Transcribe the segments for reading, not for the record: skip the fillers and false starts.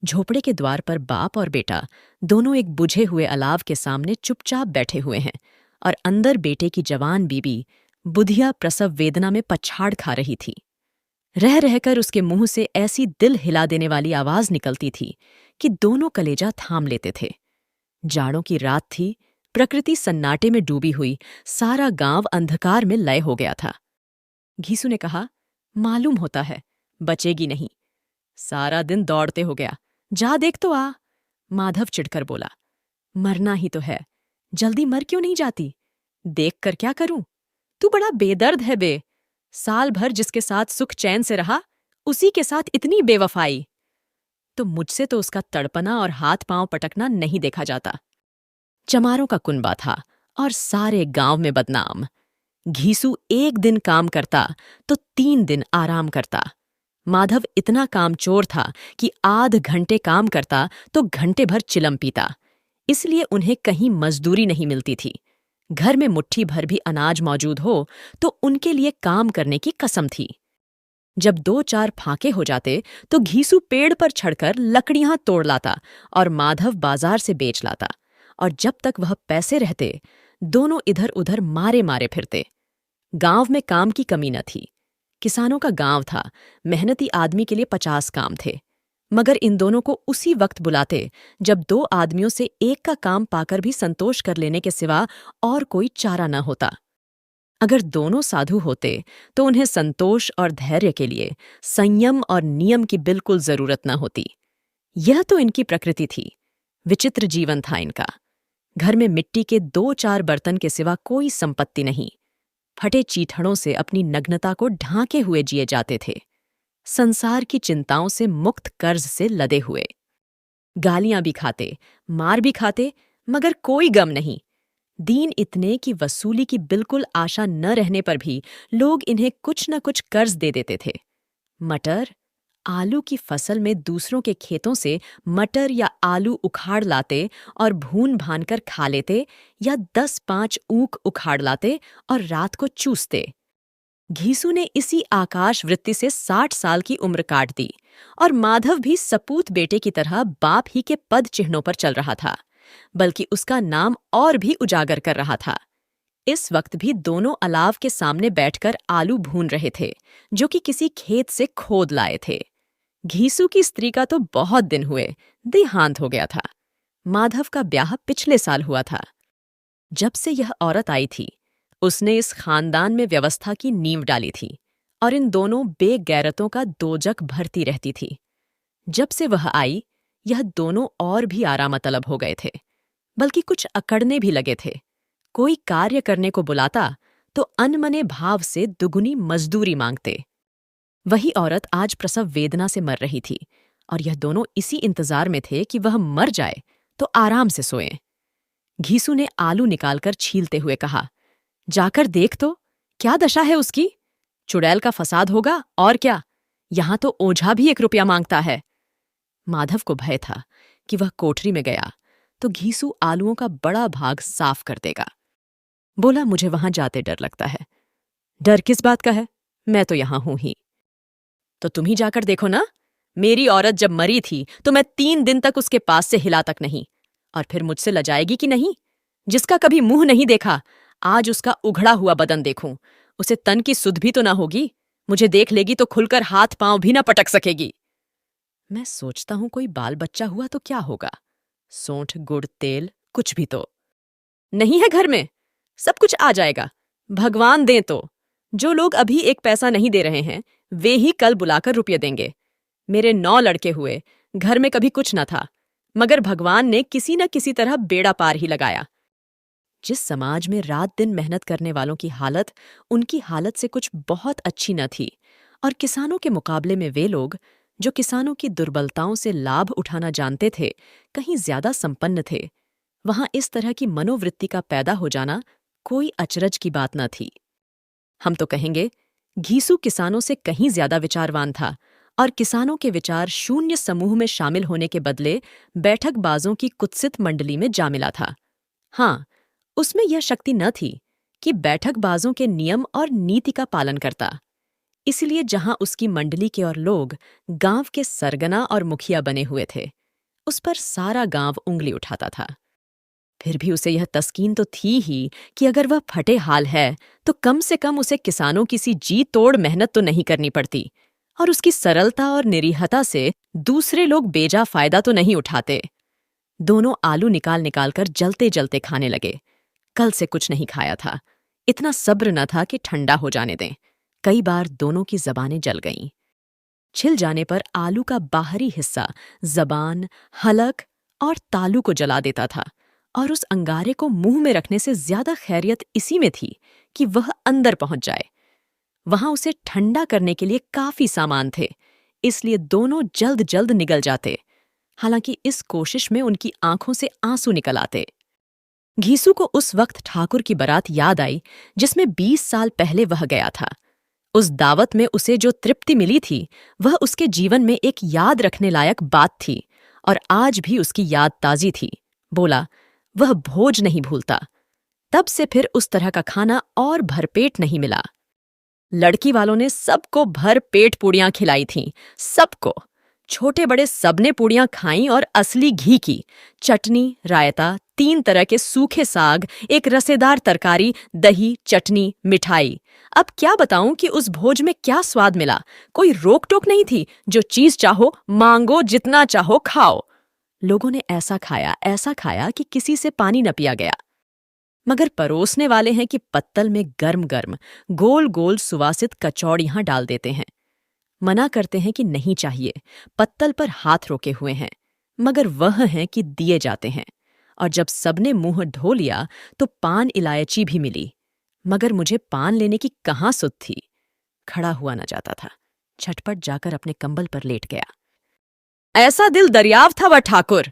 झोपड़े के द्वार पर बाप और बेटा दोनों एक बुझे हुए अलाव के सामने चुपचाप बैठे हुए हैं और अंदर बेटे की जवान बीबी बुधिया प्रसव वेदना में पछाड़ खा रही थी। रह रहकर उसके मुंह से ऐसी दिल हिला देने वाली आवाज निकलती थी कि दोनों कलेजा थाम लेते थे। जाड़ों की रात थी, प्रकृति सन्नाटे में डूबी हुई, सारा गांव अंधकार में लय हो गया था। घीसू ने कहा, मालूम होता है बचेगी नहीं। सारा दिन दौड़ते हो गया, जा देख तो आ। माधव चिढ़कर बोला, मरना ही तो है, जल्दी मर क्यों नहीं जाती? देख कर क्या करूं? तू बड़ा बेदर्द है बे। साल भर जिसके साथ सुख चैन से रहा, उसी के साथ इतनी बेवफाई। तो मुझसे तो उसका तड़पना और हाथ पांव पटकना नहीं देखा जाता। चमारों का कुनबा था और सारे गांव में बदनाम। घीसू एक दिन काम करता तो 3 दिन आराम करता। माधव इतना कामचोर था कि आध घंटे काम करता तो घंटे भर चिलम पीता। इसलिए उन्हें कहीं मजदूरी नहीं मिलती थी। घर में मुट्ठी भर भी अनाज मौजूद हो तो उनके लिए काम करने की कसम थी। जब 2-4 फाके हो जाते तो घीसू पेड़ पर चढ़कर लकड़ियां तोड़ लाता और माधव बाजार से बेच लाता। और जब तक वह पैसे रहते, दोनों इधर उधर मारे मारे फिरते। गांव में काम की कमी न थी। किसानों का गांव था, मेहनती आदमी के लिए 50 काम थे। मगर इन दोनों को उसी वक्त बुलाते जब 2 आदमियों से एक का काम पाकर भी संतोष कर लेने के सिवा और कोई चारा न होता। अगर दोनों साधु होते तो उन्हें संतोष और धैर्य के लिए संयम और नियम की बिल्कुल जरूरत न होती। यह तो इनकी प्रकृति थी। विचित्र जीवन था इनका। घर में मिट्टी के 2-4 बर्तन के सिवा कोई संपत्ति नहीं। फटे चीथड़ों से अपनी नग्नता को ढांके हुए जिए जाते थे। संसार की चिंताओं से मुक्त, कर्ज से लदे हुए। गालियां भी खाते, मार भी खाते, मगर कोई गम नहीं। दीन इतने कि वसूली की बिल्कुल आशा न रहने पर भी लोग इन्हें कुछ न कुछ कर्ज दे देते थे। मटर, आलू की फसल में दूसरों के खेतों से मटर या आलू उखाड़ लाते और भून भान कर खा लेते, या 10-5 ऊख उखाड़ लाते और रात को चूसते। घीसू ने इसी आकाश वृत्ति से 60 साल की उम्र काट दी और माधव भी सपूत बेटे की तरह बाप ही के पद चिन्हों पर चल रहा था, बल्कि उसका नाम और भी उजागर कर रहा था। इस वक्त भी दोनों अलाव के सामने बैठकर आलू भून रहे थे, जो कि किसी खेत से खोद लाए थे। घीसू की स्त्री का तो बहुत दिन हुए, देहांत हो गया था। माधव का ब्याह पिछले साल हुआ था। जब से यह औरत आई थी, उसने इस खानदान में व्यवस्था की नींव डाली थी और इन दोनों बेगैरतों का दोजख भरती रहती थी। जब से वह आई, यह दोनों और भी आरामतलब हो गए थे, बल्कि कुछ अकड़ने भी लगे थे। कोई कार्य करने को बुलाता तो अनमने भाव से दुगुनी मजदूरी मांगते। वही औरत आज प्रसव वेदना से मर रही थी और यह दोनों इसी इंतजार में थे कि वह मर जाए तो आराम से सोएं। घीसू ने आलू निकालकर छीलते हुए कहा, जाकर देख तो, क्या दशा है उसकी? चुड़ैल का फसाद होगा और क्या। यहां तो ओझा भी 1 रुपया मांगता है। माधव को भय था कि वह कोठरी में गया तो घीसू आलूओं का बड़ा भाग साफ कर देगा। बोला, मुझे वहां जाते डर लगता है। डर किस बात का है? मैं तो यहां हूं ही। तो तुम ही जाकर देखो ना। मेरी औरत जब मरी थी तो मैं 3 दिन तक उसके पास से हिला तक नहीं। और फिर मुझसे लजाएगी कि नहीं? जिसका कभी मुंह नहीं देखा, आज उसका उघड़ा हुआ बदन देखूं। उसे तन की सुध भी तो ना होगी। मुझे देख लेगी तो खुलकर हाथ पांव भी ना पटक सकेगी। मैं सोचता हूं कोई बाल बच्चा हुआ तो क्या होगा। सोंठ, गुड़, तेल, कुछ भी तो नहीं है घर में। सब कुछ आ जाएगा, भगवान दें तो। जो लोग अभी 1 पैसा नहीं दे रहे हैं, वे ही कल बुलाकर रुपये देंगे। मेरे 9 लड़के हुए, घर में कभी कुछ न था, मगर भगवान ने किसी न किसी तरह बेड़ा पार ही लगाया। जिस समाज में रात दिन मेहनत करने वालों की हालत उनकी हालत से कुछ बहुत अच्छी न थी, और किसानों के मुकाबले में वे लोग जो किसानों की दुर्बलताओं से लाभ उठाना जानते थे कहीं ज्यादा संपन्न थे, वहां इस तरह की मनोवृत्ति का पैदा हो जाना कोई अचरज की बात न थी। हम तो कहेंगे, घीसू किसानों से कहीं ज्यादा विचारवान था और किसानों के विचार शून्य समूह में शामिल होने के बदले बैठकबाजों की कुत्सित मंडली में जा मिला था। हाँ, उसमें यह शक्ति न थी कि बैठकबाजों के नियम और नीति का पालन करता। इसलिए जहां उसकी मंडली के और लोग गांव के सरगना और मुखिया बने हुए थे, उस पर सारा गांव उंगली उठाता था। फिर भी उसे यह तस्कीन तो थी ही कि अगर वह फटे हाल है तो कम से कम उसे किसानों की सी जी तोड़ मेहनत तो नहीं करनी पड़ती, और उसकी सरलता और निरीहता से दूसरे लोग बेजा फायदा तो नहीं उठाते। दोनों आलू निकाल निकाल कर जलते जलते खाने लगे। कल से कुछ नहीं खाया था, इतना सब्र न था कि ठंडा हो जाने दें। कई बार दोनों की जबानें जल गईं। छिल जाने पर आलू का बाहरी हिस्सा जबान, हलक और तालू को जला देता था, और उस अंगारे को मुंह में रखने से ज्यादा खैरियत इसी में थी कि वह अंदर पहुंच जाए। वहां उसे ठंडा करने के लिए काफी सामान थे, इसलिए दोनों जल्द जल्द निगल जाते। हालांकि इस कोशिश में उनकी आंखों से आंसू निकल आते। घीसू को उस वक्त ठाकुर की बारात याद आई जिसमें 20 साल पहले वह गया था। उस दावत में उसे जो तृप्ति मिली थी वह उसके जीवन में एक याद रखने लायक बात थी, और आज भी उसकी याद ताजी थी। बोला, वह भोज नहीं भूलता। तब से फिर उस तरह का खाना और भरपेट नहीं मिला। लड़की वालों ने सबको भर पेट पूड़ियां खिलाई थीं, सबको। छोटे बड़े सबने पूड़ियां खाईं, और असली घी की चटनी, रायता, 3 तरह के सूखे साग, एक रसेदार तरकारी, दही, चटनी, मिठाई। अब क्या बताऊं कि उस भोज में क्या स्वाद मिला। कोई रोक टोक नहीं थी, जो चीज चाहो मांगो, जितना चाहो खाओ। लोगों ने ऐसा खाया कि किसी से पानी न पिया गया। मगर परोसने वाले हैं कि पत्तल में गर्म गर्म गोल गोल सुवासित कचौड़ियां डाल देते हैं। मना करते हैं कि नहीं चाहिए, पत्तल पर हाथ रोके हुए हैं, मगर वह हैं कि दिए जाते हैं। और जब सबने मुंह ढो लिया तो पान इलायची भी मिली, मगर मुझे पान लेने की कहाँ सुध थी। खड़ा हुआ न जाता था, झटपट जाकर अपने कंबल पर लेट गया। ऐसा दिल दरियाव था वह ठाकुर।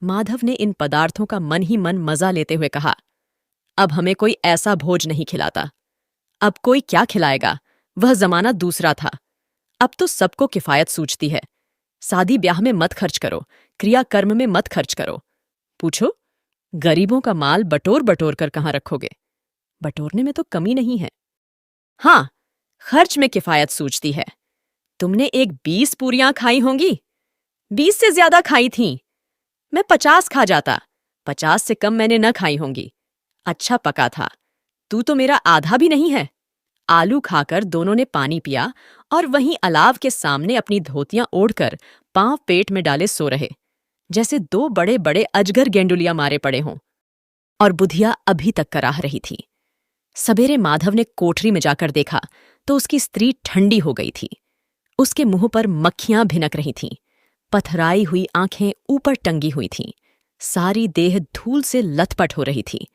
माधव ने इन पदार्थों का मन ही मन मजा लेते हुए कहा, अब हमें कोई ऐसा भोज नहीं खिलाता। अब कोई क्या खिलाएगा, वह जमाना दूसरा था। अब तो सबको किफायत सूझती है। शादी ब्याह में मत खर्च करो, क्रियाकर्म में मत खर्च करो। पूछो, गरीबों का माल बटोर बटोर कर कहाँ रखोगे? बटोरने में तो कमी नहीं है। हाँ, खर्च में किफायत सूझती है। तुमने एक 20 पूरियां खाई होंगी। 20 से ज्यादा खाई थीं। मैं 50 खा जाता। 50 से कम मैंने न खाई होंगी। अच्छा पका था। तू तो मेरा आधा भी नहीं है। आलू खाकर दोनों ने पानी पिया, और वहीं अलाव के सामने अपनी धोतियां ओढ़कर पांव पेट में डाले सो रहे, जैसे 2 बड़े बड़े अजगर गेंडुलिया मारे पड़े हों। और बुधिया अभी तक कराह रही थी। सवेरे माधव ने कोठरी में जाकर देखा तो उसकी स्त्री ठंडी हो गई थी। उसके मुंह पर मक्खियां भिनक रही थीं। पथराई हुई आंखें ऊपर टंगी हुई थीं। सारी देह धूल से लथपथ हो रही थी।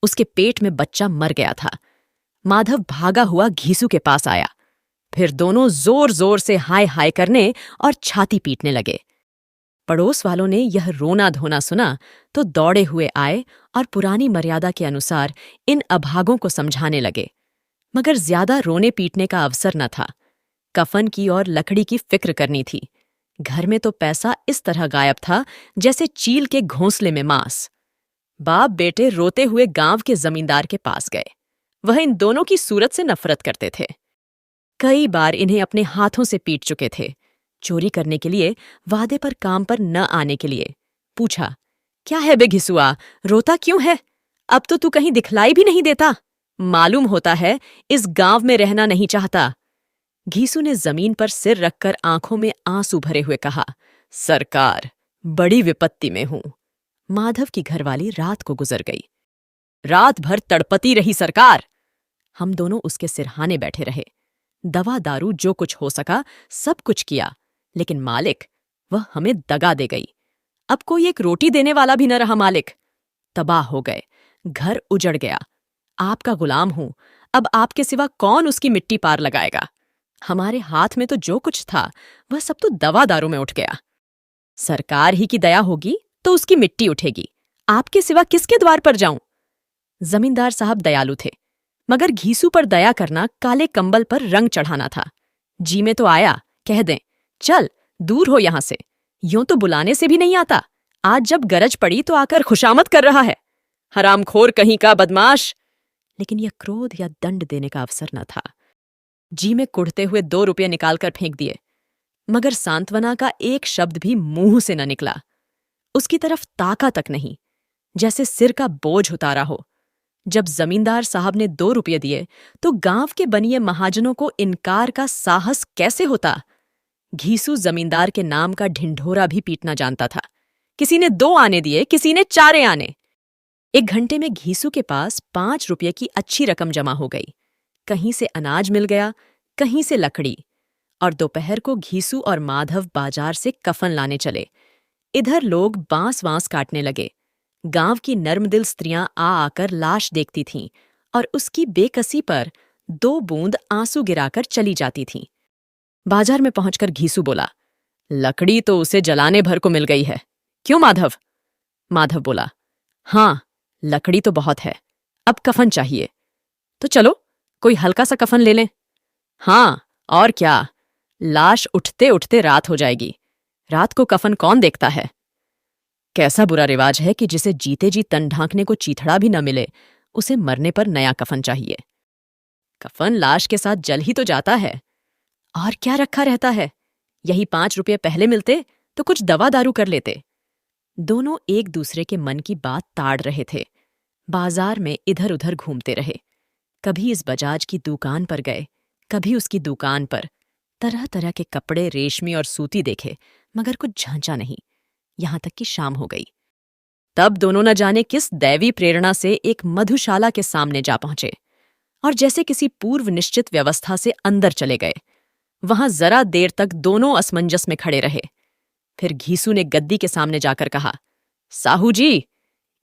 उसके पेट में बच्चा मर गया था। माधव भागा हुआ घीसू के पास आया। फिर दोनों जोर जोर से हाय हाय करने और छाती पीटने लगे। पड़ोस वालों ने यह रोना धोना सुना तो दौड़े हुए आए और पुरानी मर्यादा के अनुसार इन अभागों को समझाने लगे, मगर ज्यादा रोने पीटने का अवसर न था। कफन की और लकड़ी की फिक्र करनी थी। घर में तो पैसा इस तरह गायब था जैसे चील के घोंसले में मांस। बाप बेटे रोते हुए गांव के जमींदार के पास गए। वह इन दोनों की सूरत से नफरत करते थे। कई बार इन्हें अपने हाथों से पीट चुके थे, चोरी करने के लिए, वादे पर काम पर न आने के लिए। पूछा, क्या है बे घिसुआ, रोता क्यों है? अब तो तू कहीं दिखलाई भी नहीं देता। मालूम होता है इस गांव में रहना नहीं चाहता। घीसू ने जमीन पर सिर रखकर आंखों में आंसू भरे हुए कहा, सरकार, बड़ी विपत्ति में हूं। माधव की घरवाली रात को गुजर गई। रात भर तड़पती रही सरकार। हम दोनों उसके सिरहाने बैठे रहे। दवा दारू जो कुछ हो सका सब कुछ किया, लेकिन मालिक, वह हमें दगा दे गई। अब कोई एक रोटी देने वाला भी न रहा। मालिक तबाह हो गए, घर उजड़ गया। आपका गुलाम हूं, अब आपके सिवा कौन उसकी मिट्टी पार लगाएगा? हमारे हाथ में तो जो कुछ था वह सब तो दवा दारू में उठ गया। सरकार ही की दया होगी तो उसकी मिट्टी उठेगी। आपके सिवा किसके द्वार पर जाऊं? जमींदार साहब दयालु थे, मगर घीसू पर दया करना काले कंबल पर रंग चढ़ाना था। जी में तो आया, कह दें, चल दूर हो यहां से। यूं तो बुलाने से भी नहीं आता। आज जब गरज पड़ी तो आकर खुशामद कर रहा है। हरामखोर कहीं का बदमाश। लेकिन यह क्रोध या दंड देने का अवसर न था। जी में कुढ़ते हुए 2 रुपये निकालकर फेंक दिए, मगर सांत्वना का एक शब्द भी मुंह से न निकला। उसकी तरफ ताका तक नहीं, जैसे सिर का बोझ उतारा हो। जब जमींदार साहब ने 2 रुपये दिए तो गांव के बनिए महाजनों को इनकार का साहस कैसे होता। घीसू जमींदार के नाम का ढिंढोरा भी पीटना जानता था। किसी ने 2 आने दिए, किसी ने 4 आने। 1 घंटे में घीसू के पास 5 रुपये की अच्छी रकम जमा हो गई। कहीं से अनाज मिल गया, कहीं से लकड़ी। और दोपहर को घीसू और माधव बाजार से कफन लाने चले। इधर लोग बांस वांस काटने लगे। गांव की नर्मदिल स्त्रियां आ आकर लाश देखती थीं और उसकी बेकसी पर 2 बूंद आंसू गिराकर चली जाती थीं। बाजार में पहुंचकर घीसू बोला, लकड़ी तो उसे जलाने भर को मिल गई है। क्यों माधव? माधव बोला, हाँ, लकड़ी तो बहुत है, अब कफन चाहिए। तो चलो कोई हल्का सा कफन ले लें। हाँ, और क्या, लाश उठते उठते रात हो जाएगी। रात को कफन कौन देखता है? कैसा बुरा रिवाज है कि जिसे जीते जी तन ढांकने को चीथड़ा भी न मिले, उसे मरने पर नया कफन चाहिए। कफन लाश के साथ जल ही तो जाता है, और क्या रखा रहता है। यही 5 रुपये पहले मिलते तो कुछ दवा दारू कर लेते। दोनों एक दूसरे के मन की बात ताड़ रहे थे। बाजार में इधर उधर घूमते रहे। कभी इस बजाज की दुकान पर गए, कभी उसकी दुकान पर। तरह तरह के कपड़े, रेशमी और सूती देखे, मगर कुछ झांचा नहीं। यहां तक कि शाम हो गई। तब दोनों न जाने किस दैवी प्रेरणा से एक मधुशाला के सामने जा पहुंचे और जैसे किसी पूर्व निश्चित व्यवस्था से अंदर चले गए। वहां जरा देर तक दोनों असमंजस में खड़े रहे। फिर घीसू ने गद्दी के सामने जाकर कहा, साहू जी,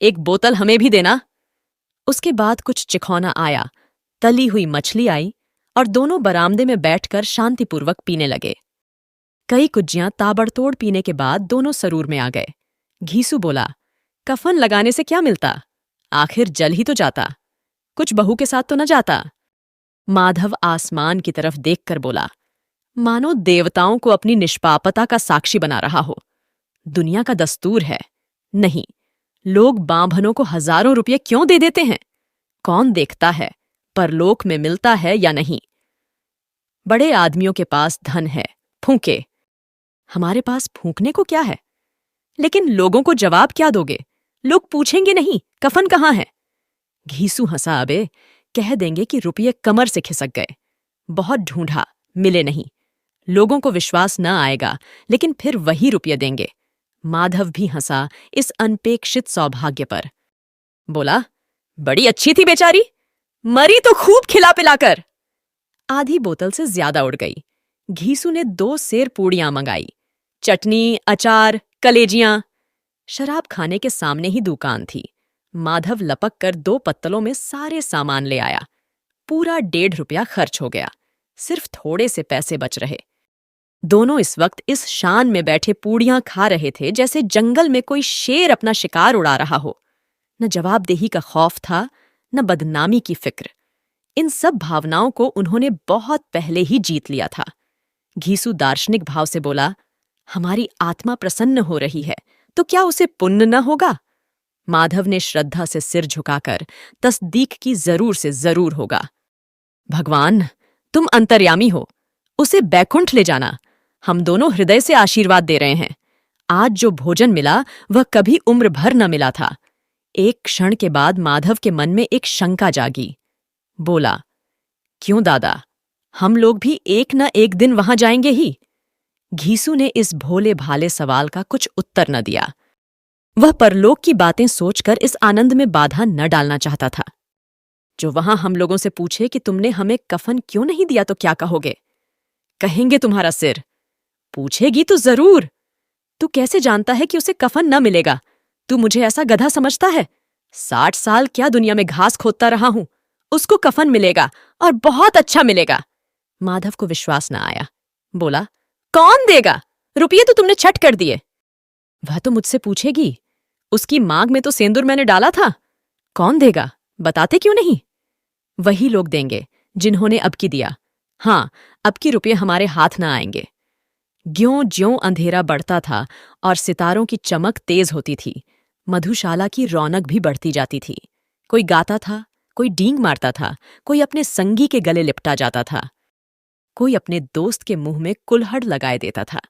एक बोतल हमें भी देना। उसके बाद कुछ चिखौना आया, तली हुई मछली आई और दोनों बरामदे में बैठकर शांतिपूर्वक पीने लगे। कई कुज्जियां ताबड़तोड़ पीने के बाद दोनों सरूर में आ गए। घीसू बोला, कफन लगाने से क्या मिलता? आखिर जल ही तो जाता, कुछ बहू के साथ तो न जाता। माधव आसमान की तरफ देखकर बोला, मानो देवताओं को अपनी निष्पापता का साक्षी बना रहा हो। दुनिया का दस्तूर है। नहीं, लोग बांभनों को हजारों रुपये क्यों दे देते हैं? कौन देखता है परलोक में मिलता है या नहीं? बड़े आदमियों के पास धन है, फूंके। हमारे पास फूंकने को क्या है? लेकिन लोगों को जवाब क्या दोगे? लोग पूछेंगे नहीं, कफन कहाँ है? घीसू हंसा, अबे, कह देंगे कि रुपये कमर से खिसक गए। बहुत ढूंढा, मिले नहीं। लोगों को विश्वास न आएगा, लेकिन फिर वही रुपये देंगे। माधव भी हंसा इस अनपेक्षित सौभाग्य पर। बोला, बड़ी अच्छी थी बेचारी, मरी तो खूब खिला पिलाकर। आधी बोतल से ज्यादा उड़ गई। घीसू ने 2 सेर पूड़ियां मंगाई, चटनी, अचार, कलेजियां। शराब खाने के सामने ही दुकान थी। माधव लपक कर 2 पत्तलों में सारे सामान ले आया। पूरा 1.5 रुपया खर्च हो गया। सिर्फ थोड़े से पैसे बच रहे। दोनों इस वक्त इस शान में बैठे पूड़ियां खा रहे थे जैसे जंगल में कोई शेर अपना शिकार उड़ा रहा हो। न जवाबदेही का खौफ था, न बदनामी की फिक्र। इन सब भावनाओं को उन्होंने बहुत पहले ही जीत लिया था। घीसू दार्शनिक भाव से बोला, हमारी आत्मा प्रसन्न हो रही है तो क्या उसे पुण्य न होगा? माधव ने श्रद्धा से सिर झुकाकर तस्दीक की, जरूर से जरूर होगा। भगवान, तुम अंतर्यामी हो, उसे बैकुंठ ले जाना। हम दोनों हृदय से आशीर्वाद दे रहे हैं। आज जो भोजन मिला वह कभी उम्र भर न मिला था। एक क्षण के बाद माधव के मन में एक शंका जागी। बोला, क्यों दादा, हम लोग भी एक न एक दिन वहां जाएंगे ही। घीसू ने इस भोले भाले सवाल का कुछ उत्तर न दिया। वह परलोक की बातें सोचकर इस आनंद में बाधा न डालना चाहता था। जो वहां हम लोगों से पूछे कि तुमने हमें कफन क्यों नहीं दिया तो क्या कहोगे? कहेंगे तुम्हारा सिर। पूछेगी तो जरूर। तू कैसे जानता है कि उसे कफन न मिलेगा? तू मुझे ऐसा गधा समझता है? 60 साल क्या दुनिया में घास खोदता रहा हूं। उसको कफन मिलेगा और बहुत अच्छा मिलेगा। माधव को विश्वास न आया। बोला, कौन देगा? रुपये तो तुमने छट कर दिए। वह तो मुझसे पूछेगी। उसकी मांग में तो सेंदूर मैंने डाला था। कौन देगा? बताते क्यों नहीं? वही लोग देंगे जिन्होंने अब की दिया। हाँ, अब की रुपये हमारे हाथ न आएंगे। ज्यों ज्यों अंधेरा बढ़ता था और सितारों की चमक तेज होती थी, मधुशाला की रौनक भी बढ़ती जाती थी। कोई गाता था, कोई डींग मारता था, कोई अपने संगी के गले लिपटा जाता था। कोई अपने दोस्त के मुंह में कुल्हड़ लगाए देता था।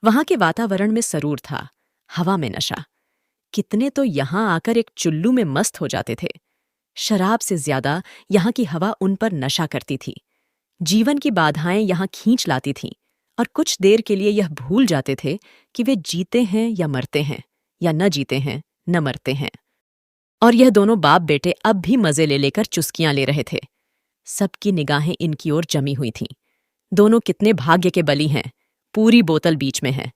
वहां के वातावरण में सरूर था, हवा में नशा। कितने तो यहां आकर एक चुल्लू में मस्त हो जाते थे। शराब से ज्यादा यहां की हवा उन पर नशा करती थी। जीवन की बाधाएं यहां खींच लाती थीं और कुछ देर के लिए यह भूल जाते थे कि वे जीते हैं या मरते हैं, या न जीते हैं न मरते हैं। और यह दोनों बाप बेटे अब भी मजे ले लेकर चुस्कियां ले रहे थे। सबकी निगाहें इनकी ओर जमी हुई थीं। दोनों कितने भाग्य के बली हैं, पूरी बोतल बीच में है।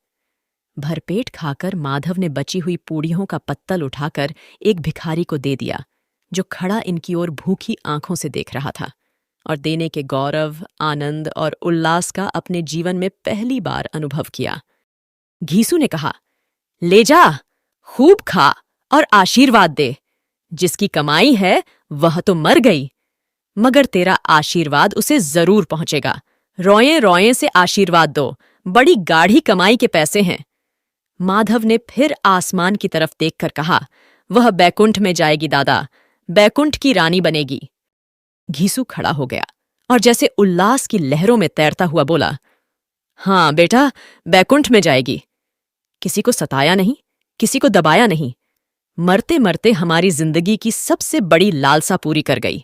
भरपेट खाकर माधव ने बची हुई पूड़ियों का पत्तल उठाकर एक भिखारी को दे दिया, जो खड़ा इनकी ओर भूखी आंखों से देख रहा था और देने के गौरव, आनंद और उल्लास का अपने जीवन में पहली बार अनुभव किया। घीसू ने कहा, ले जा, खूब खा और आशीर्वाद दे। जिसकी कमाई है वह तो मर गई, मगर तेरा आशीर्वाद उसे जरूर पहुंचेगा। रोए रोए से आशीर्वाद दो, बड़ी गाढ़ी कमाई के पैसे हैं। माधव ने फिर आसमान की तरफ देखकर कहा, वह बैकुंठ में जाएगी दादा, बैकुंठ की रानी बनेगी। घीसू खड़ा हो गया और जैसे उल्लास की लहरों में तैरता हुआ बोला, हाँ बेटा, बैकुंठ में जाएगी। किसी को सताया नहीं, किसी को दबाया नहीं, मरते मरते हमारी जिंदगी की सबसे बड़ी लालसा पूरी कर गई।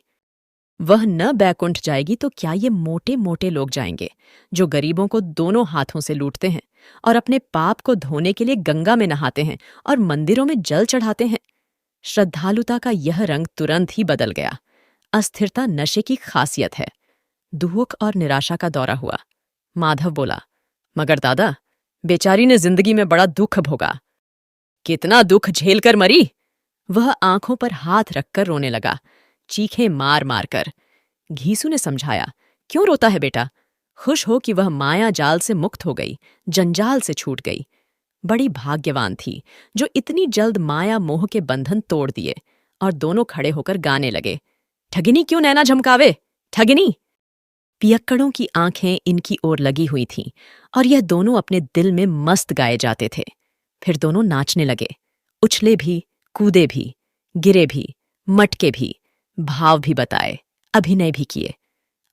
वह न बैकुंठ जाएगी तो क्या ये मोटे मोटे लोग जाएंगे, जो गरीबों को दोनों हाथों से लूटते हैं और अपने पाप को धोने के लिए गंगा में नहाते हैं और मंदिरों में जल चढ़ाते हैं। श्रद्धालुता का यह रंग तुरंत ही बदल गया। अस्थिरता नशे की खासियत है। दुख और निराशा का दौरा हुआ। माधव बोला, मगर दादा, बेचारी ने जिंदगी में बड़ा दुख भोगा। कितना दुख झेलकर मरी। वह आंखों पर हाथ रखकर रोने लगा, चीखें मार मार कर। घीसू ने समझाया, क्यों रोता है बेटा? खुश हो कि वह माया जाल से मुक्त हो गई, जंजाल से छूट गई। बड़ी भाग्यवान थी जो इतनी जल्द माया मोह के बंधन तोड़ दिए। और दोनों खड़े होकर गाने लगे, ठगिनी क्यों नैना झमकावे, ठगिनी। पियक्कड़ों की आंखें इनकी ओर लगी हुई थीं और यह दोनों अपने दिल में मस्त गाए जाते थे। फिर दोनों नाचने लगे, उछले भी, कूदे भी, गिरे भी, मटके भी, भाव भी बताए, अभिनय भी किए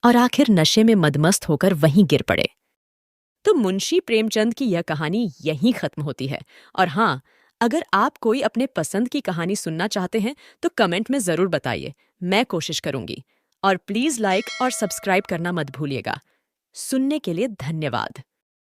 और आखिर नशे में मदमस्त होकर वहीं गिर पड़े। तो मुंशी प्रेमचंद की यह कहानी यहीं खत्म होती है। और हाँ, अगर आप कोई अपने पसंद की कहानी सुनना चाहते हैं तो कमेंट में जरूर बताइए, मैं कोशिश करूंगी। और प्लीज लाइक और सब्सक्राइब करना मत भूलिएगा। सुनने के लिए धन्यवाद।